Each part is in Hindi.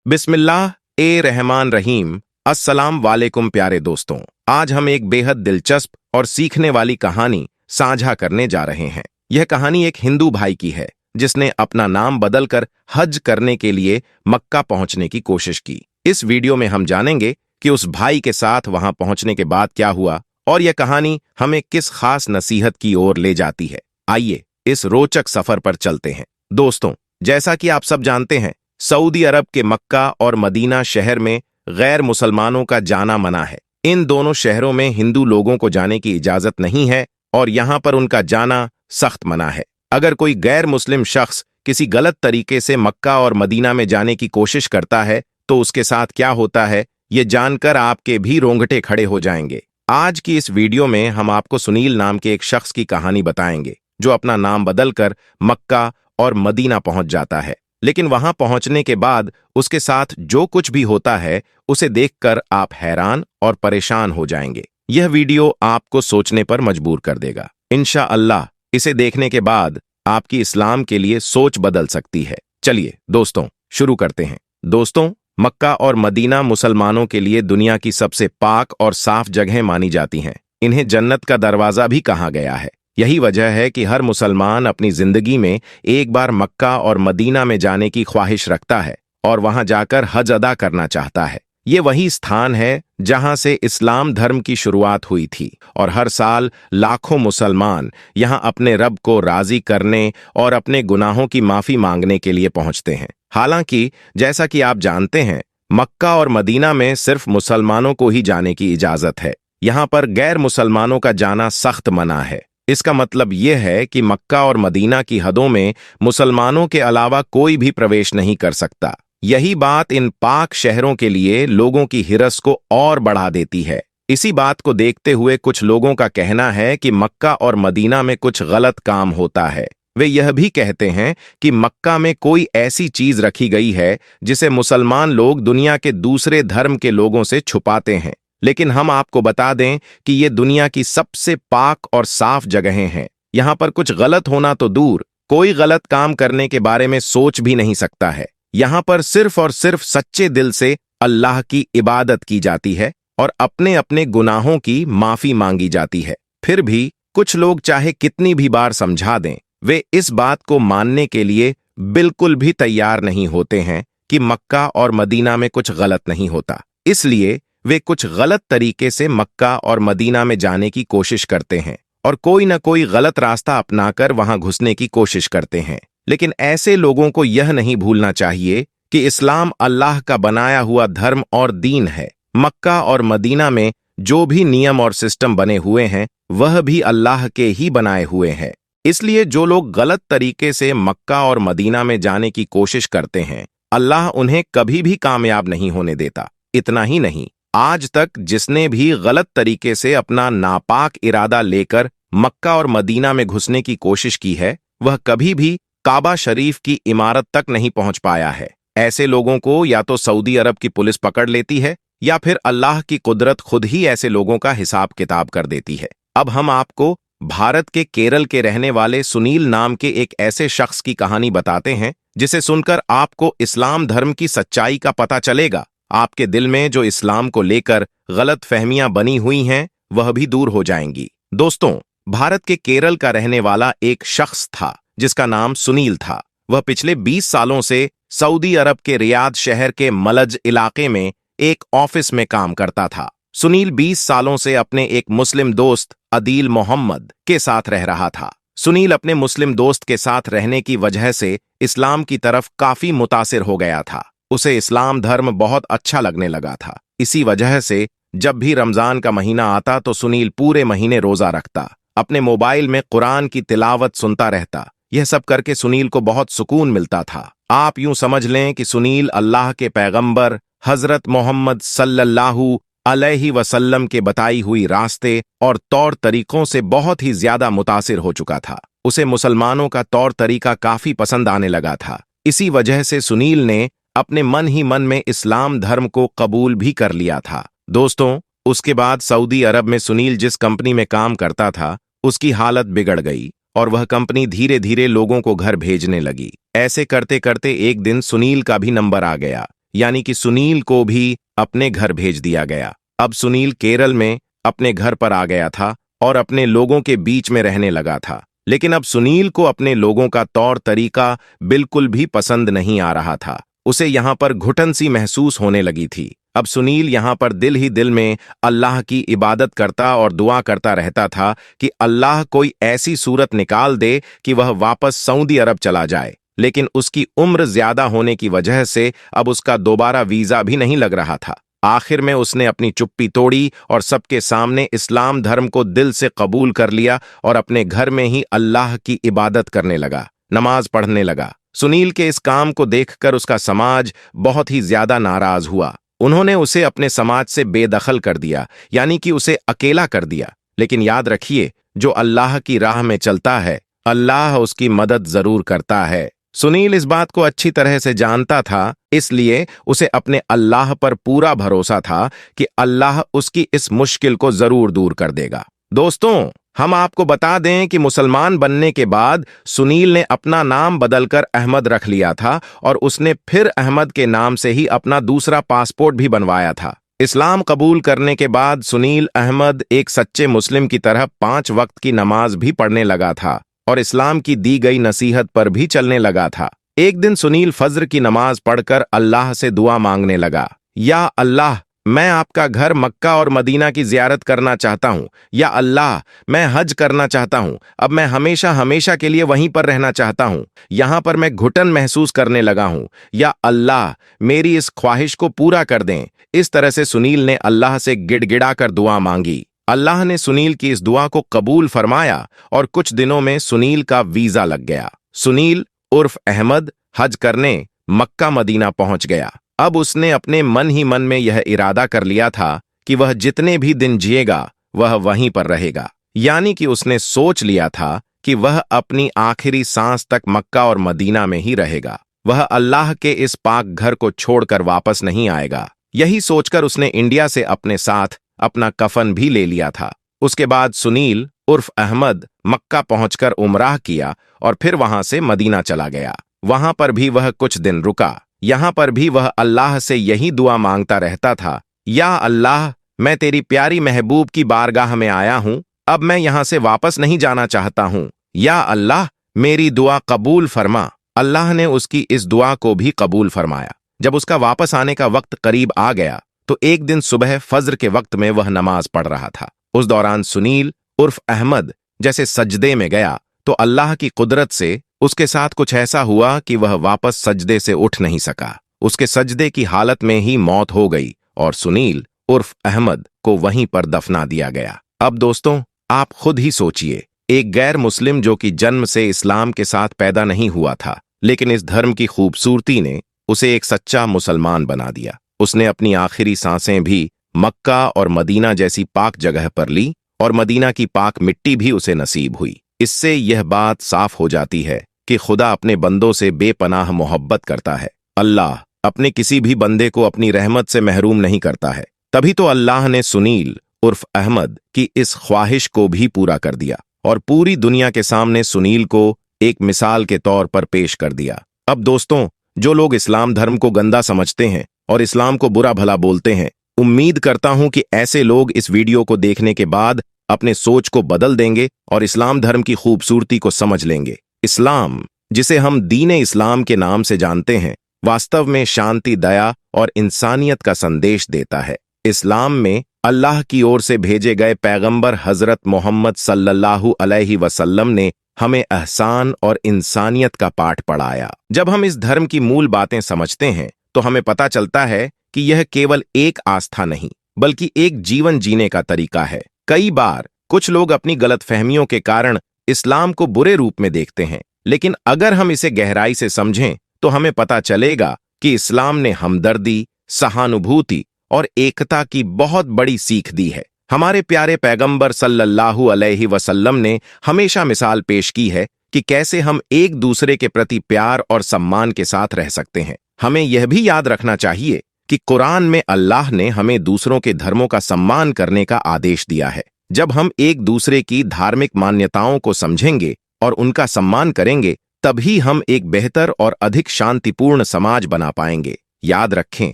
बिस्मिल्लाह ए रहमान रहीम। अस्सलाम वालेकुम प्यारे दोस्तों, आज हम एक बेहद दिलचस्प और सीखने वाली कहानी साझा करने जा रहे हैं। यह कहानी एक हिंदू भाई की है जिसने अपना नाम बदलकर हज करने के लिए मक्का पहुंचने की कोशिश की। इस वीडियो में हम जानेंगे कि उस भाई के साथ वहां पहुंचने के बाद क्या हुआ और यह कहानी हमें किस खास नसीहत की ओर ले जाती है। आइए इस रोचक सफर पर चलते हैं। दोस्तों, जैसा कि आप सब जानते हैं, सऊदी अरब के मक्का और मदीना शहर में गैर मुसलमानों का जाना मना है। इन दोनों शहरों में हिंदू लोगों को जाने की इजाजत नहीं है और यहां पर उनका जाना सख्त मना है। अगर कोई गैर मुस्लिम शख्स किसी गलत तरीके से मक्का और मदीना में जाने की कोशिश करता है तो उसके साथ क्या होता है, ये जानकर आपके भी रोंगटे खड़े हो जाएंगे। आज की इस वीडियो में हम आपको सुनील नाम के एक शख्स की कहानी बताएंगे जो अपना नाम बदलकर मक्का और मदीना पहुंच जाता है। लेकिन वहां पहुंचने के बाद उसके साथ जो कुछ भी होता है उसे देखकर आप हैरान और परेशान हो जाएंगे। यह वीडियो आपको सोचने पर मजबूर कर देगा। इंशाअल्लाह इसे देखने के बाद आपकी इस्लाम के लिए सोच बदल सकती है। चलिए दोस्तों, शुरू करते हैं। दोस्तों, मक्का और मदीना मुसलमानों के लिए दुनिया की सबसे पाक और साफ जगह मानी जाती हैं। इन्हें जन्नत का दरवाजा भी कहा गया है। यही वजह है कि हर मुसलमान अपनी जिंदगी में एक बार मक्का और मदीना में जाने की ख्वाहिश रखता है और वहां जाकर हज अदा करना चाहता है। ये वही स्थान है जहां से इस्लाम धर्म की शुरुआत हुई थी और हर साल लाखों मुसलमान यहां अपने रब को राजी करने और अपने गुनाहों की माफी मांगने के लिए पहुंचते हैं। हालांकि जैसा कि आप जानते हैं, मक्का और मदीना में सिर्फ मुसलमानों को ही जाने की इजाजत है। यहां पर गैर मुसलमानों का जाना सख्त मना है। इसका मतलब यह है कि मक्का और मदीना की हदों में मुसलमानों के अलावा कोई भी प्रवेश नहीं कर सकता। यही बात इन पाक शहरों के लिए लोगों की हिरस को और बढ़ा देती है। इसी बात को देखते हुए कुछ लोगों का कहना है कि मक्का और मदीना में कुछ गलत काम होता है। वे यह भी कहते हैं कि मक्का में कोई ऐसी चीज रखी गई है जिसे मुसलमान लोग दुनिया के दूसरे धर्म के लोगों से छुपाते हैं। लेकिन हम आपको बता दें कि ये दुनिया की सबसे पाक और साफ जगहें हैं। यहां पर कुछ गलत होना तो दूर, कोई गलत काम करने के बारे में सोच भी नहीं सकता है। यहां पर सिर्फ और सिर्फ सच्चे दिल से अल्लाह की इबादत की जाती है और अपने अपने गुनाहों की माफी मांगी जाती है। फिर भी कुछ लोग चाहे कितनी भी बार समझा दें, वे इस बात को मानने के लिए बिल्कुल भी तैयार नहीं होते हैं कि मक्का और मदीना में कुछ गलत नहीं होता। इसलिए वे कुछ गलत तरीके से मक्का और मदीना में जाने की कोशिश करते हैं और कोई न कोई गलत रास्ता अपनाकर वहां घुसने की कोशिश करते हैं। लेकिन ऐसे लोगों को यह नहीं भूलना चाहिए कि इस्लाम अल्लाह का बनाया हुआ धर्म और दीन है। मक्का और मदीना में जो भी नियम और सिस्टम बने हुए हैं वह भी अल्लाह के ही बनाए हुए हैं। इसलिए जो लोग गलत तरीके से मक्का और मदीना में जाने की कोशिश करते हैं, अल्लाह उन्हें कभी भी कामयाब नहीं होने देता। इतना ही नहीं, आज तक जिसने भी गलत तरीके से अपना नापाक इरादा लेकर मक्का और मदीना में घुसने की कोशिश की है, वह कभी भी काबा शरीफ की इमारत तक नहीं पहुंच पाया है। ऐसे लोगों को या तो सऊदी अरब की पुलिस पकड़ लेती है या फिर अल्लाह की कुदरत खुद ही ऐसे लोगों का हिसाब किताब कर देती है। अब हम आपको भारत के केरल के रहने वाले सुनील नाम के एक ऐसे शख्स की कहानी बताते हैं जिसे सुनकर आपको इस्लाम धर्म की सच्चाई का पता चलेगा। आपके दिल में जो इस्लाम को लेकर गलत फहमियां बनी हुई हैं वह भी दूर हो जाएंगी। दोस्तों, भारत के केरल का रहने वाला एक शख्स था जिसका नाम सुनील था। वह पिछले 20 सालों से सऊदी अरब के रियाद शहर के मलज इलाके में एक ऑफिस में काम करता था। सुनील 20 सालों से अपने एक मुस्लिम दोस्त अदील मोहम्मद के साथ रह रहा था। सुनील अपने मुस्लिम दोस्त के साथ रहने की वजह से इस्लाम की तरफ काफी मुतासिर हो गया था। उसे इस्लाम धर्म बहुत अच्छा लगने लगा था। इसी वजह से जब भी रमजान का महीना आता तो सुनील पूरे महीने रोजा रखता, अपने मोबाइल में कुरान की तिलावत सुनता रहता। यह सब करके सुनील को बहुत सुकून मिलता था। आप यूं समझ लें कि सुनील अल्लाह के पैगंबर हजरत मोहम्मद सल्लल्लाहु अलैहि वसल्लम के बताई हुई रास्ते और तौर तरीकों से बहुत ही ज्यादा मुतासिर हो चुका था। उसे मुसलमानों का तौर तरीका काफी पसंद आने लगा था। इसी वजह से सुनील ने अपने मन ही मन में इस्लाम धर्म को कबूल भी कर लिया था। दोस्तों, उसके बाद सऊदी अरब में सुनील जिस कंपनी में काम करता था उसकी हालत बिगड़ गई और वह कंपनी धीरे धीरे लोगों को घर भेजने लगी। ऐसे करते करते एक दिन सुनील का भी नंबर आ गया। यानी कि सुनील को भी अपने घर भेज दिया गया। अब सुनील केरल में अपने घर पर आ गया था और अपने लोगों के बीच में रहने लगा था। लेकिन अब सुनील को अपने लोगों का तौर तरीका बिल्कुल भी पसंद नहीं आ रहा था। उसे यहाँ पर घुटन सी महसूस होने लगी थी। अब सुनील यहाँ पर दिल ही दिल में अल्लाह की इबादत करता और दुआ करता रहता था कि अल्लाह कोई ऐसी सूरत निकाल दे कि वह वापस सऊदी अरब चला जाए। लेकिन उसकी उम्र ज्यादा होने की वजह से अब उसका दोबारा वीजा भी नहीं लग रहा था। आखिर में उसने अपनी चुप्पी तोड़ी और सबके सामने इस्लाम धर्म को दिल से कबूल कर लिया और अपने घर में ही अल्लाह की इबादत करने लगा, नमाज पढ़ने लगा। सुनील के इस काम को देखकर उसका समाज बहुत ही ज्यादा नाराज हुआ। उन्होंने उसे अपने समाज से बेदखल कर दिया, यानी कि उसे अकेला कर दिया। लेकिन याद रखिए, जो अल्लाह की राह में चलता है, अल्लाह उसकी मदद जरूर करता है। सुनील इस बात को अच्छी तरह से जानता था, इसलिए उसे अपने अल्लाह पर पूरा भरोसा था कि अल्लाह उसकी इस मुश्किल को जरूर दूर कर देगा। दोस्तों, हम आपको बता दें कि मुसलमान बनने के बाद सुनील ने अपना नाम बदलकर अहमद रख लिया था और उसने फिर अहमद के नाम से ही अपना दूसरा पासपोर्ट भी बनवाया था। इस्लाम कबूल करने के बाद सुनील अहमद एक सच्चे मुस्लिम की तरह 5 वक्त की नमाज भी पढ़ने लगा था और इस्लाम की दी गई नसीहत पर भी चलने लगा था। एक दिन सुनील फज्र की नमाज पढ़कर अल्लाह से दुआ मांगने लगा, या अल्लाह, मैं आपका घर मक्का और मदीना की जियारत करना चाहता हूँ। या अल्लाह, मैं हज करना चाहता हूँ। अब मैं हमेशा हमेशा के लिए वहीं पर रहना चाहता हूँ। यहाँ पर मैं घुटन महसूस करने लगा हूँ। या अल्लाह, मेरी इस ख्वाहिश को पूरा कर दें। इस तरह से सुनील ने अल्लाह से गिड़गिड़ाकर दुआ मांगी। अल्लाह ने सुनील की इस दुआ को कबूल फरमाया और कुछ दिनों में सुनील का वीजा लग गया। सुनील उर्फ अहमद हज करने मक्का मदीना पहुंच गया। अब उसने अपने मन ही मन में यह इरादा कर लिया था कि वह जितने भी दिन जिएगा वह वहीं पर रहेगा। यानी कि उसने सोच लिया था कि वह अपनी आखिरी सांस तक मक्का और मदीना में ही रहेगा। वह अल्लाह के इस पाक घर को छोड़कर वापस नहीं आएगा। यही सोचकर उसने इंडिया से अपने साथ अपना कफन भी ले लिया था। उसके बाद सुनील उर्फ अहमद मक्का पहुंचकर उमराह किया और फिर वहां से मदीना चला गया। वहां पर भी वह कुछ दिन रुका। यहां पर भी वह अल्लाह से यही दुआ मांगता रहता था, या अल्लाह, मैं तेरी प्यारी महबूब की बारगाह में आया हूं। अब मैं यहां से वापस नहीं जाना चाहता हूं। या अल्लाह, मेरी दुआ कबूल फरमा। अल्लाह ने उसकी इस दुआ को भी कबूल फरमाया। जब उसका वापस आने का वक्त करीब आ गया तो एक दिन सुबह फज्र के वक्त में वह नमाज पढ़ रहा था। उस दौरान सुनील उर्फ अहमद जैसे सजदे में गया तो अल्लाह की कुदरत से उसके साथ कुछ ऐसा हुआ कि वह वापस सजदे से उठ नहीं सका। उसके सजदे की हालत में ही मौत हो गई और सुनील उर्फ अहमद को वहीं पर दफना दिया गया। अब दोस्तों, आप खुद ही सोचिए, एक गैर मुस्लिम जो कि जन्म से इस्लाम के साथ पैदा नहीं हुआ था, लेकिन इस धर्म की खूबसूरती ने उसे एक सच्चा मुसलमान बना दिया। उसने अपनी आखिरी सांसें भी मक्का और मदीना जैसी पाक जगह पर ली और मदीना की पाक मिट्टी भी उसे नसीब हुई। इससे यह बात साफ हो जाती है कि खुदा अपने बंदों से बेपनाह मोहब्बत करता है। अल्लाह अपने किसी भी बंदे को अपनी रहमत से महरूम नहीं करता है। तभी तो अल्लाह ने सुनील उर्फ अहमद की इस ख्वाहिश को भी पूरा कर दिया और पूरी दुनिया के सामने सुनील को एक मिसाल के तौर पर पेश कर दिया। अब दोस्तों, जो लोग इस्लाम धर्म को गंदा समझते हैं और इस्लाम को बुरा भला बोलते हैं, उम्मीद करता हूं कि ऐसे लोग इस वीडियो को देखने के बाद अपने सोच को बदल देंगे और इस्लाम धर्म की खूबसूरती को समझ लेंगे। इस्लाम, जिसे हम दीन इस्लाम के नाम से जानते हैं, वास्तव में शांति, दया और इंसानियत का संदेश देता है। इस्लाम में अल्लाह की ओर से भेजे गए पैगंबर हजरत मोहम्मद सल्लल्लाहु अलैहि वसल्लम ने हमें एहसान और इंसानियत का पाठ पढ़ाया। जब हम इस धर्म की मूल बातें समझते हैं तो हमें पता चलता है कि यह केवल एक आस्था नहीं बल्कि एक जीवन जीने का तरीका है। कई बार कुछ लोग अपनी गलतफहमियों के कारण इस्लाम को बुरे रूप में देखते हैं, लेकिन अगर हम इसे गहराई से समझें तो हमें पता चलेगा कि इस्लाम ने हमदर्दी, सहानुभूति और एकता की बहुत बड़ी सीख दी है। हमारे प्यारे पैगंबर सल्लल्लाहु अलैहि वसल्लम ने हमेशा मिसाल पेश की है कि कैसे हम एक दूसरे के प्रति प्यार और सम्मान के साथ रह सकते हैं। हमें यह भी याद रखना चाहिए कि कुरान में अल्लाह ने हमें दूसरों के धर्मों का सम्मान करने का आदेश दिया है। जब हम एक दूसरे की धार्मिक मान्यताओं को समझेंगे और उनका सम्मान करेंगे, तभी हम एक बेहतर और अधिक शांतिपूर्ण समाज बना पाएंगे। याद रखें,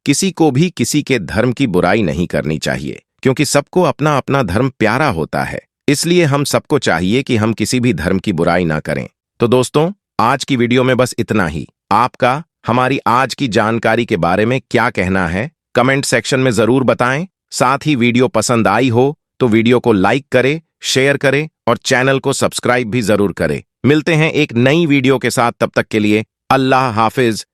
किसी को भी किसी के धर्म की बुराई नहीं करनी चाहिए, क्योंकि सबको अपना अपना धर्म प्यारा होता है। इसलिए हम सबको चाहिए कि हम किसी भी धर्म की बुराई ना करें। तो दोस्तों, आज की वीडियो में बस इतना ही। आपका हमारी आज की जानकारी के बारे में क्या कहना है, कमेंट सेक्शन में जरूर बताएं। साथ ही वीडियो पसंद आई हो तो वीडियो को लाइक करें, शेयर करें और चैनल को सब्सक्राइब भी जरूर करें। मिलते हैं एक नई वीडियो के साथ, तब तक के लिए अल्लाह हाफिज।